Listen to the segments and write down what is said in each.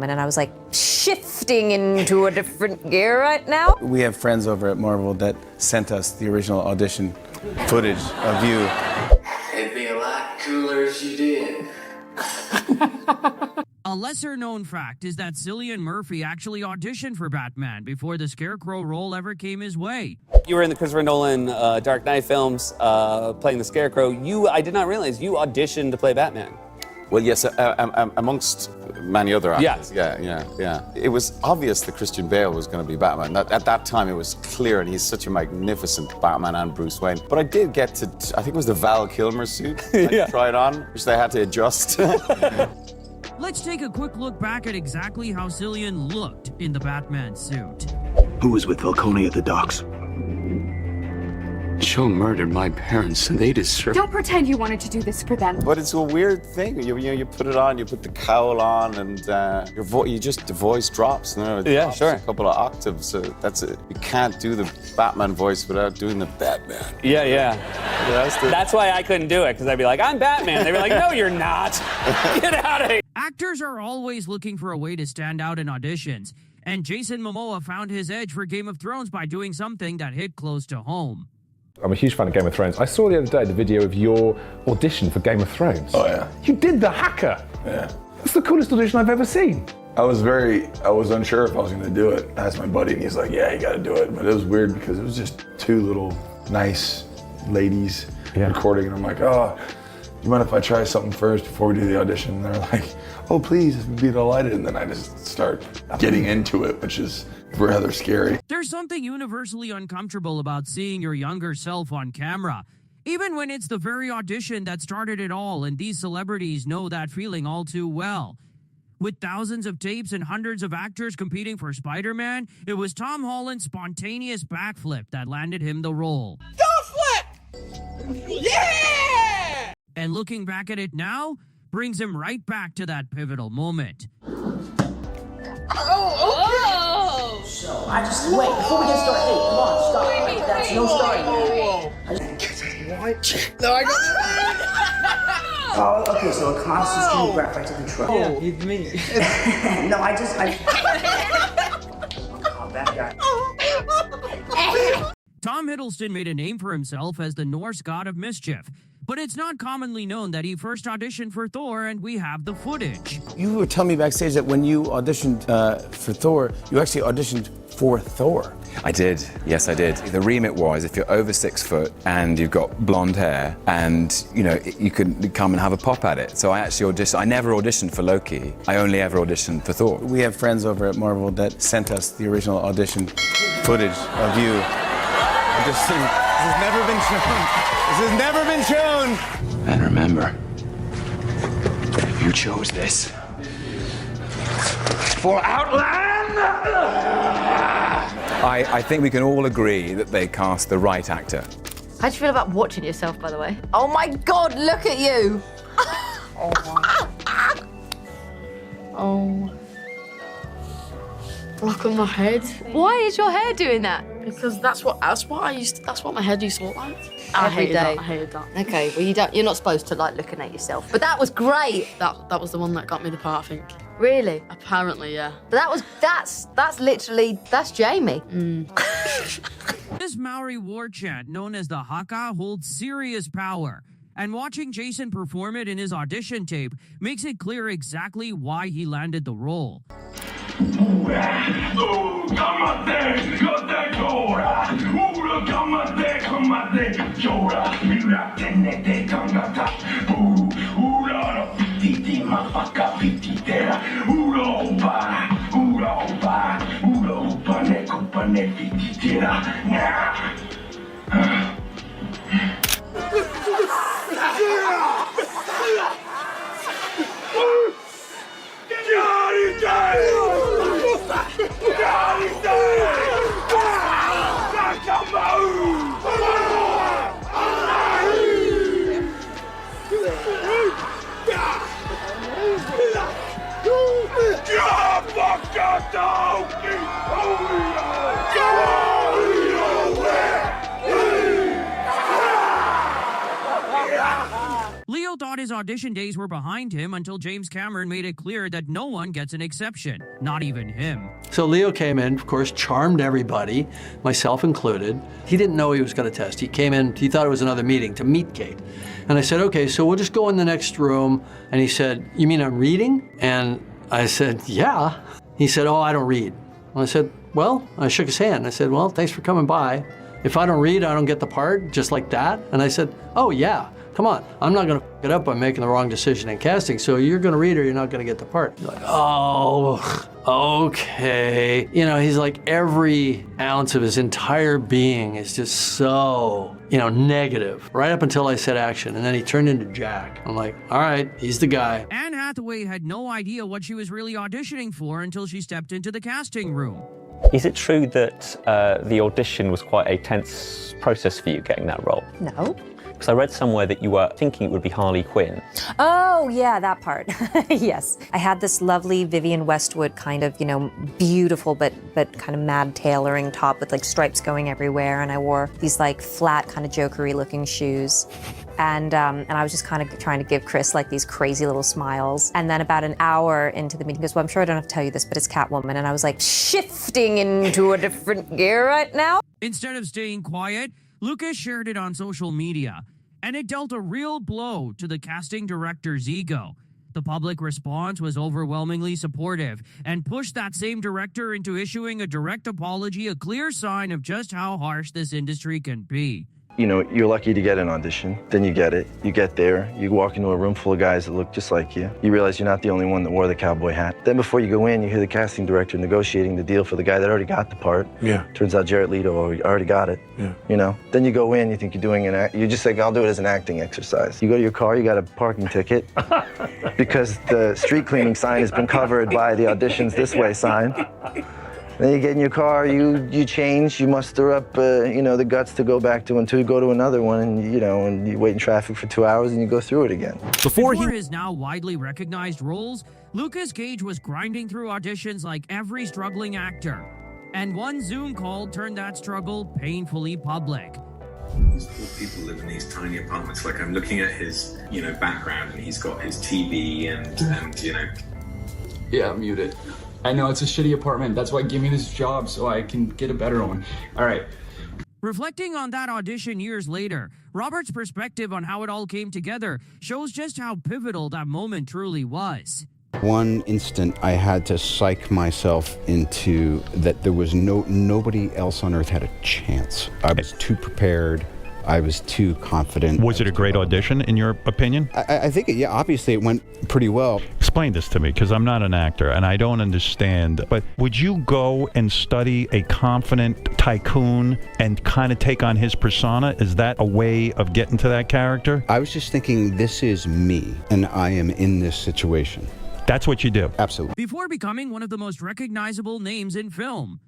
And then I was like shifting into a different gear right now. We have friends over at Marvel that sent us the original audition footage of you. It'd be a lot cooler if you did. A lesser-known fact is that Cillian Murphy actually auditioned for Batman before the Scarecrow role ever came his way. You were in the Christopher Nolan Dark Knight films, playing the Scarecrow. I did not realize you auditioned to play Batman. Well, yes, amongst many other actors. Yeah. Yeah. It was obvious that Christian Bale was going to be Batman. At that time, it was clear, and he's such a magnificent Batman and Bruce Wayne. But I did get to, I think it was the Val Kilmer suit. I tried on, which they had to adjust. Let's take a quick look back at exactly how Cillian looked in the Batman suit. Who was with Falcone at the docks? Joe murdered my parents, and they deserve. Don't pretend you wanted to do this for them. But it's a weird thing. You put it on, you put the cowl on, and the voice drops. Yeah, sure. A couple of octaves. So that's it. You can't do the Batman voice without doing the Batman. Yeah. That's why I couldn't do it, because I'd be like, I'm Batman. They'd be like, no, you're not. Get out of here. Actors are always looking for a way to stand out in auditions, and Jason Momoa found his edge for Game of Thrones by doing something that hit close to home. I'm a huge fan of Game of Thrones. I saw the other day the video of your audition for Game of Thrones. Oh, yeah. You did the hacker. Yeah. That's the coolest audition I've ever seen. I was unsure if I was going to do it. I asked my buddy, and he's like, yeah, you got to do it. But it was weird because it was just two little nice ladies recording, and I'm like, oh, you mind if I try something first before we do the audition? And they're like, oh, please, I'd be delighted. And then I just start getting into it, which is rather scary. There's something universally uncomfortable about seeing your younger self on camera, even when it's the very audition that started it all, and these celebrities know that feeling all too well. With thousands of tapes and hundreds of actors competing for Spider-Man, it was Tom Holland's spontaneous backflip that landed him the role. Go flip! Yeah! And looking back at it now, brings him right back to that pivotal moment. Oh! So I just wait before we get started. Hey, come on, stop! Wait, that's no starting. What? No, I got. Oh, okay. So a constant stream breath right to the truck. Yeah, it's me. No, Oh, that guy. Tom Hiddleston made a name for himself as the Norse god of mischief, but it's not commonly known that he first auditioned for Thor, and we have the footage. You were telling me backstage that when you auditioned for Thor, you actually auditioned for Thor. I did. Yes, I did. The remit was if you're over 6 foot and you've got blonde hair and, you can come and have a pop at it. So I actually auditioned. I never auditioned for Loki. I only ever auditioned for Thor. We have friends over at Marvel that sent us the original audition footage of you. This has never been shown. This has never been shown. And remember, you chose this for Outland. I think we can all agree that they cast the right actor. How do you feel about watching yourself, by the way? Oh my God, look at you! Oh. Look on my head. Why is your hair doing that? Because that's what my head used to look like. I hated that. Okay, well you're not supposed to like looking at yourself. But that was great. That was the one that got me the part, I think. Really? Apparently, yeah. But that's Jamie. This Maori war chant, known as the haka, holds serious power. And watching Jason perform it in his audition tape makes it clear exactly why he landed the role. Leo thought his audition days were behind him until James Cameron made it clear that no one gets an exception, not even him. So Leo came in, of course, charmed everybody, myself included. He didn't know he was going to test. He came in, he thought it was another meeting to meet Kate. And I said, okay, so we'll just go in the next room. And he said, you mean I'm reading? And I said, yeah. He said, oh, I don't read. And I said, well, I shook his hand. I said, well, thanks for coming by. If I don't read, I don't get the part, just like that. And I said, oh, yeah. Come on, I'm not gonna f it up by making the wrong decision in casting, so you're gonna read or you're not gonna get the part. He's like, oh, okay. You know, he's like every ounce of his entire being is just so, negative, right up until I said action, and then he turned into Jack. I'm like, all right, he's the guy. Anne Hathaway had no idea what she was really auditioning for until she stepped into the casting room. Is it true that the audition was quite a tense process for you getting that role? No. Because I read somewhere that you were thinking it would be Harley Quinn. Oh, yeah, that part. Yes. I had this lovely Vivienne Westwood kind of, beautiful but kind of mad tailoring top with like stripes going everywhere. And I wore these like flat kind of jokery looking shoes. And I was just kind of trying to give Chris like these crazy little smiles. And then about an hour into the meeting, he goes, well, I'm sure I don't have to tell you this, but it's Catwoman. And I was like, shifting into a different gear right now. Instead of staying quiet, Lucas shared it on social media, and it dealt a real blow to the casting director's ego. The public response was overwhelmingly supportive and pushed that same director into issuing a direct apology, a clear sign of just how harsh this industry can be. You're lucky to get an audition, then you get it. You get there, you walk into a room full of guys that look just like you. You realize you're not the only one that wore the cowboy hat. Then before you go in, you hear the casting director negotiating the deal for the guy that already got the part. Yeah. Turns out Jared Leto already got it. Yeah. Then you go in, you think you're doing you just think, I'll do it as an acting exercise. You go to your car, you got a parking ticket because the street cleaning sign has been covered by the auditions this way sign. Then you get in your car, you change, you muster up, the guts to go back to until you go to another one, and you wait in traffic for 2 hours and you go through it again. Before his now widely recognized roles, Lucas Gage was grinding through auditions like every struggling actor. And one Zoom call turned that struggle painfully public. These poor people live in these tiny apartments. Like, I'm looking at his, background, and he's got his TV and Yeah, I'm muted. I know it's a shitty apartment. That's why give me this job so I can get a better one. All right. Reflecting on that audition years later, Robert's perspective on how it all came together shows just how pivotal that moment truly was. One instant I had to psych myself into that there was nobody else on earth had a chance. I was too prepared. I was too confident. Was it a great audition, in your opinion? I think, obviously it went pretty well. Explain this to me, because I'm not an actor and I don't understand. But would you go and study a confident tycoon and kind of take on his persona? Is that a way of getting to that character? I was just thinking, this is me, and I am in this situation. That's what you do? Absolutely. Before becoming one of the most recognizable names in film,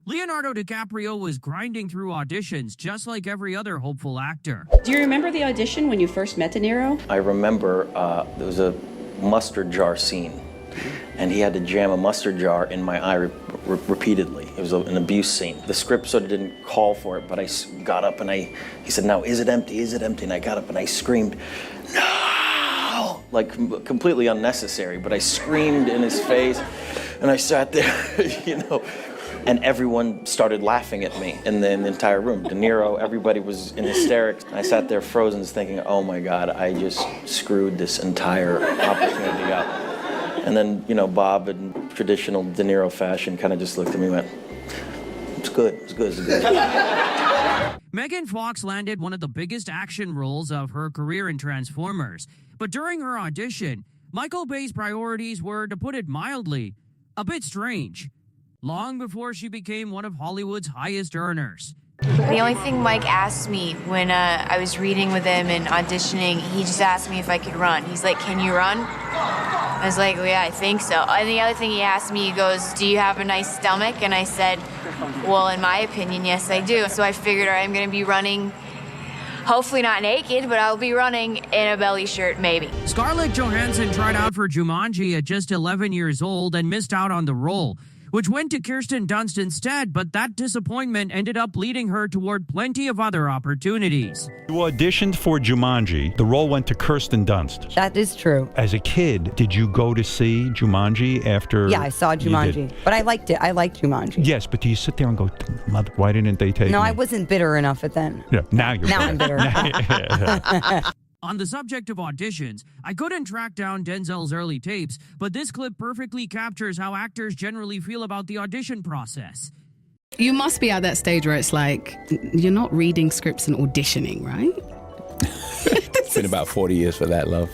Leonardo DiCaprio was grinding through auditions just like every other hopeful actor. Do you remember the audition when you first met De Niro? I remember there was a mustard jar scene, and he had to jam a mustard jar in my eye repeatedly. It was an abuse scene. The script sort of didn't call for it, but I got up and he said, now, is it empty? Is it empty? And I got up and I screamed, no! Like completely unnecessary, but I screamed in his face, and I sat there, and everyone started laughing at me in the entire room. De Niro, everybody was in hysterics. I sat there frozen thinking, oh my God, I just screwed this entire opportunity up. And then, Bob, in traditional De Niro fashion, kind of just looked at me and went, it's good, it's good, it's good. Megan Fox landed one of the biggest action roles of her career in Transformers. But during her audition, Michael Bay's priorities were, to put it mildly, a bit strange. Long before she became one of Hollywood's highest earners. The only thing Mike asked me when I was reading with him and auditioning, he just asked me if I could run. He's like, can you run? I was like, well, yeah, I think so. And the other thing he asked me, he goes, do you have a nice stomach? And I said, well, in my opinion, yes, I do. So I figured I'm going to be running, hopefully not naked, but I'll be running in a belly shirt, maybe. Scarlett Johansson tried out for Jumanji at just 11 years old and missed out on the role, which went to Kirsten Dunst instead, but that disappointment ended up leading her toward plenty of other opportunities. You auditioned for Jumanji. The role went to Kirsten Dunst. That is true. As a kid, did you go to see Jumanji after? Yeah, I saw you Jumanji, did? but I liked it. I liked Jumanji. Yes, but do you sit there and go, "Mother, why didn't they take No, me?" I wasn't bitter enough at then. Yeah, now you're Now I'm bitter. On the subject of auditions, I couldn't track down Denzel's early tapes, but this clip perfectly captures how actors generally feel about the audition process. You must be at that stage where it's like, you're not reading scripts and auditioning, right? It's been about 40 years for that, love.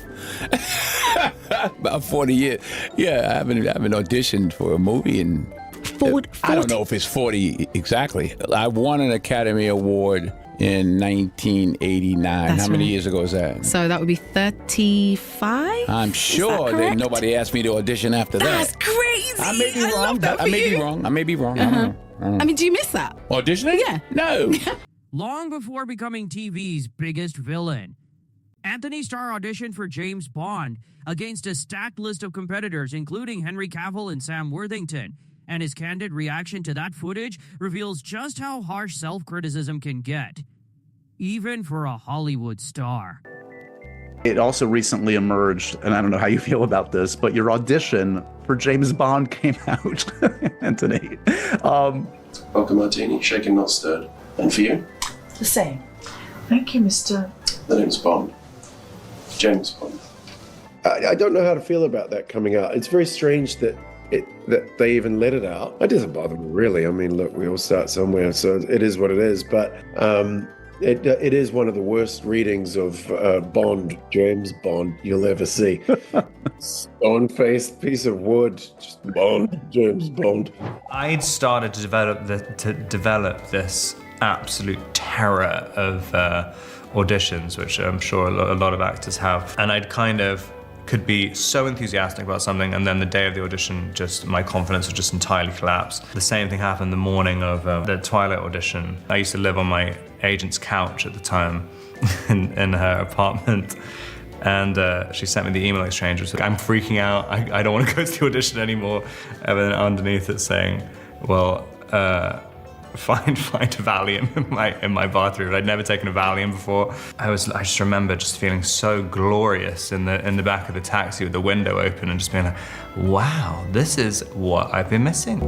About 40 years. Yeah, I haven't auditioned for a movie in... 40? I don't know if it's 40 exactly. I won an Academy Award in 1989. That's How many right. years ago is that? So that would be 35? I'm sure that nobody asked me to audition after That's that. crazy. I may be wrong. love that I for may you. be wrong. I may be wrong. I don't know. I mean, do you miss that? Auditioning? Yeah. No. Long before becoming TV's biggest villain, Anthony Starr auditioned for James Bond against a stacked list of competitors, including Henry Cavill and Sam Worthington. And his candid reaction to that footage reveals just how harsh self-criticism can get, even for a Hollywood star. It also recently emerged, and I don't know how you feel about this, but your audition for James Bond came out, Anthony. Vodka martini, shaken not stirred. And for you? The same. Thank you, Mr. The name's Bond. James Bond. I don't know how to feel about that coming out. It's very strange that they even let it out. It doesn't bother me really. I mean, look, we all start somewhere, so it is what it is. But it is one of the worst readings of Bond, James Bond, you'll ever see. Stone-faced piece of wood, just Bond, James Bond. I'd started to develop this absolute terror of auditions, which I'm sure a lot of actors have, and I'd kind of could be so enthusiastic about something, and then the day of the audition, just my confidence would just entirely collapse. The same thing happened the morning of the Twilight audition. I used to live on my agent's couch at the time in her apartment, and she sent me the email exchange. It was like, I'm freaking out, I don't want to go to the audition anymore. And then underneath it saying, well, find a Valium in my bathroom. I'd never taken a Valium before. I just remember just feeling so glorious in the back of the taxi with the window open and just being like, wow, this is what I've been missing.